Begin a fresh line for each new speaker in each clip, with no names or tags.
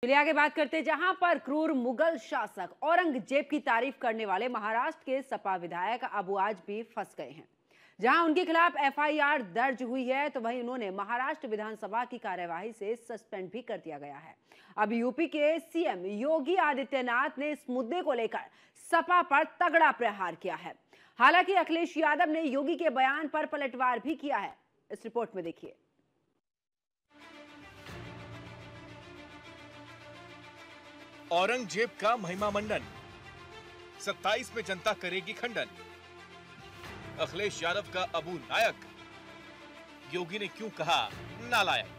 चलिए आगे बात करते हैं, जहां पर क्रूर मुगल शासक औरंगजेब की तारीफ करने वाले महाराष्ट्र के सपा विधायक अब आज भी फंस गए हैं। जहां उनके खिलाफ एफआईआर दर्ज हुई है, तो वहीं उन्होंने महाराष्ट्र विधानसभा की कार्यवाही से सस्पेंड भी कर दिया गया है। अब यूपी के सीएम योगी आदित्यनाथ ने इस मुद्दे को लेकर सपा पर तगड़ा प्रहार किया है। हालांकि अखिलेश यादव ने योगी के बयान पर पलटवार भी किया है। इस रिपोर्ट में देखिए।
औरंगजेब का महिमा मंडन, 27 में जनता करेगी खंडन। अखिलेश यादव का अबू नायक, योगी ने क्यों कहा नालायक।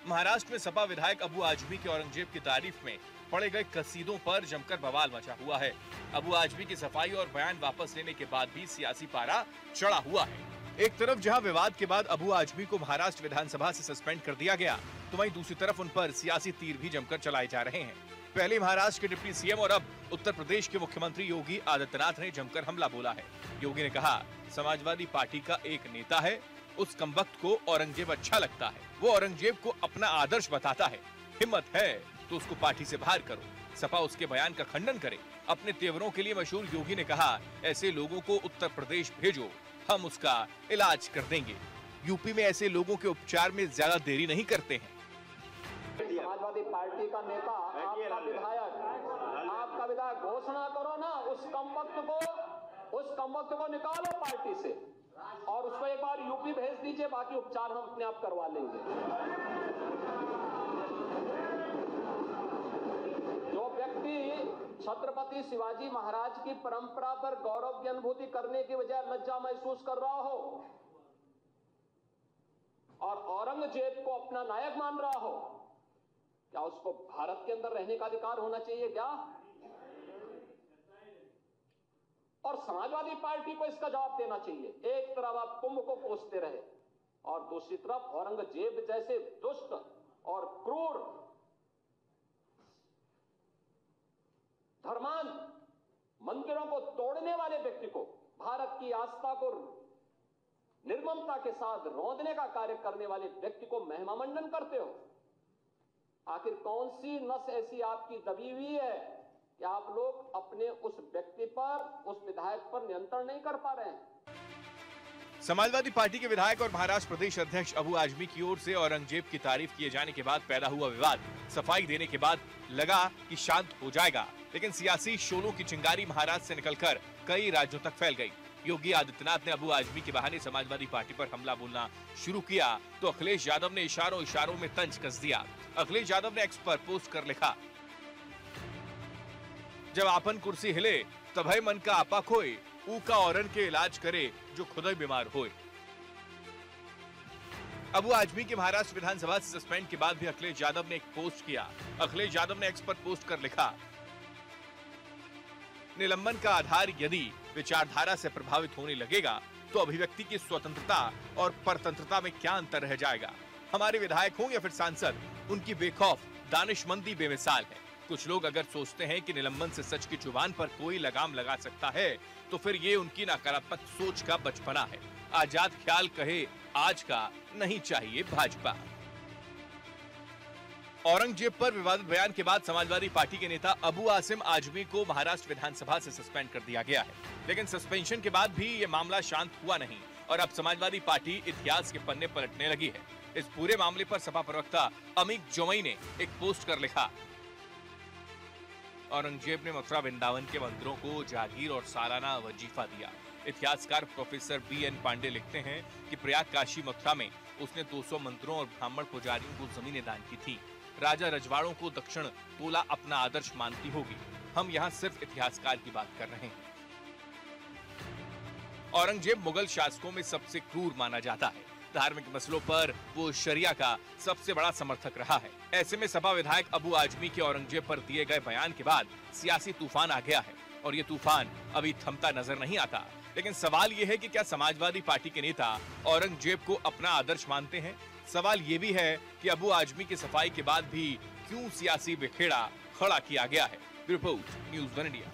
महाराष्ट्र में सपा विधायक अबू आजमी के औरंगजेब की तारीफ में पड़े गए कसीदों पर जमकर बवाल मचा हुआ है। अबू आजमी की सफाई और बयान वापस लेने के बाद भी सियासी पारा चढ़ा हुआ है। एक तरफ जहां विवाद के बाद अबू आजमी को महाराष्ट्र विधानसभा से सस्पेंड कर दिया गया, तो वहीं दूसरी तरफ उन पर सियासी तीर भी जमकर चलाए जा रहे हैं। पहले महाराष्ट्र के डिप्टी सीएम और अब उत्तर प्रदेश के मुख्यमंत्री योगी आदित्यनाथ ने जमकर हमला बोला है। योगी ने कहा, समाजवादी पार्टी का एक नेता है, उस कमबख्त को औरंगजेब अच्छा लगता है, वो औरंगजेब को अपना आदर्श बताता है। हिम्मत है तो उसको पार्टी से बाहर करो, सपा उसके बयान का खंडन करे। अपने तेवरों के लिए मशहूर योगी ने कहा, ऐसे लोगों को उत्तर प्रदेश भेजो, हम उसका इलाज कर देंगे। यूपी में ऐसे लोगों के उपचार में ज्यादा देरी नहीं करते हैं।
समाजवादी पार्टी का नेता, आपका विधायक घोषणा करो ना, उस कमबख्त को निकालो पार्टी से और उसको एक बार यूपी भेज दीजिए, बाकी उपचार हम अपने आप करवा लेंगे। जो व्यक्ति छत्रपति शिवाजी महाराज की परंपरा पर गौरव की अनुभूति करने की बजाय लज्जा महसूस कर रहा हो और औरंगजेब को अपना नायक मान रहा हो, क्या उसको भारत के अंदर रहने का अधिकार होना चाहिए क्या? और समाजवादी पार्टी को इसका जवाब देना चाहिए। एक तरफ आप कुंभ को कोसते रहे और दूसरी तरफ औरंगजेब जैसे दुष्ट और क्रूर धर्मान मंदिरों को तोड़ने वाले व्यक्ति को, भारत की आस्था को निर्ममता के साथ रौंदने का कार्य करने वाले व्यक्ति को महिमा मंडन करते हो। आखिर कौन सी नस ऐसी आपकी दबी हुई है कि आप लोग अपने उस व्यक्ति पर, उस विधायक पर नियंत्रण नहीं कर पा रहे हैं?
समाजवादी पार्टी के विधायक और महाराष्ट्र प्रदेश अध्यक्ष अबू आजमी की ओर से औरंगजेब की तारीफ किए जाने के बाद पैदा हुआ विवाद सफाई देने के बाद लगा कि शांत हो जाएगा, लेकिन सियासी शोलों की चिंगारी महाराष्ट्र से निकलकर कई राज्यों तक फैल गई। योगी आदित्यनाथ ने अबू आजमी के बहाने समाजवादी पार्टी पर हमला बोलना शुरू किया, तो अखिलेश यादव ने इशारों में तंज कस दिया। अखिलेश यादव ने एक्स पर पोस्ट कर लिखा, जब आपन कुर्सी हिले तभय मन का आपा खोए, ऊ का औरन के इलाज करे जो खुद ही बीमार होए। अबू आजमी के महाराष्ट्र विधानसभा से सस्पेंड के बाद भी अखिलेश यादव ने एक पोस्ट किया। अखिलेश यादव ने एक्स पर पोस्ट कर लिखा, निलंबन का आधार यदि विचारधारा से प्रभावित होने लगेगा, तो अभिव्यक्ति की स्वतंत्रता और परतंत्रता में क्या अंतर रह जाएगा। हमारे विधायक हों या फिर सांसद, उनकी बेखौफ दानिशमंदी बेमिसाल है। कुछ लोग अगर सोचते हैं कि निलंबन से सच की जुबान पर कोई लगाम लगा सकता है, तो फिर ये उनकी नकारात्मक सोच का बचपना है। आजाद ख्याल कहे आज का नहीं चाहिए भाजपा। औरंगजेब पर विवादित बयान के बाद समाजवादी पार्टी के नेता अबू आसिम आजमी को महाराष्ट्र विधानसभा से सस्पेंड कर दिया गया है, लेकिन सस्पेंशन के बाद भी ये मामला शांत हुआ नहीं और अब समाजवादी पार्टी इतिहास के पन्ने पलटने लगी है। इस पूरे मामले पर सपा प्रवक्ता अमित जोमई ने एक पोस्ट कर लिखा, औरंगजेब ने मथुरा वृंदावन के मंदिरों को जागीर और सालाना वजीफा दिया। इतिहासकार प्रोफेसर बी.एन. पांडे लिखते हैं कि प्रयाग काशी मथुरा में उसने 200 मंत्रों और ब्राह्मण पुजारियों को जमीनें दान की थी। राजा रजवाड़ों को दक्षिण तोला अपना आदर्श मानती होगी। हम यहाँ सिर्फ इतिहासकार की बात कर रहे हैं। औरंगजेब मुगल शासकों में सबसे क्रूर माना जाता है। धार्मिक मसलों पर वो शरिया का सबसे बड़ा समर्थक रहा है। ऐसे में सपा विधायक अबू आजमी के औरंगजेब पर दिए गए बयान के बाद सियासी तूफान आ गया है और ये तूफान अभी थमता नजर नहीं आता। लेकिन सवाल ये है कि क्या समाजवादी पार्टी के नेता औरंगजेब को अपना आदर्श मानते हैं? सवाल ये भी है कि अबू आजमी की सफाई के बाद भी क्यों सियासी बिखेड़ा खड़ा किया गया है। Report news one India.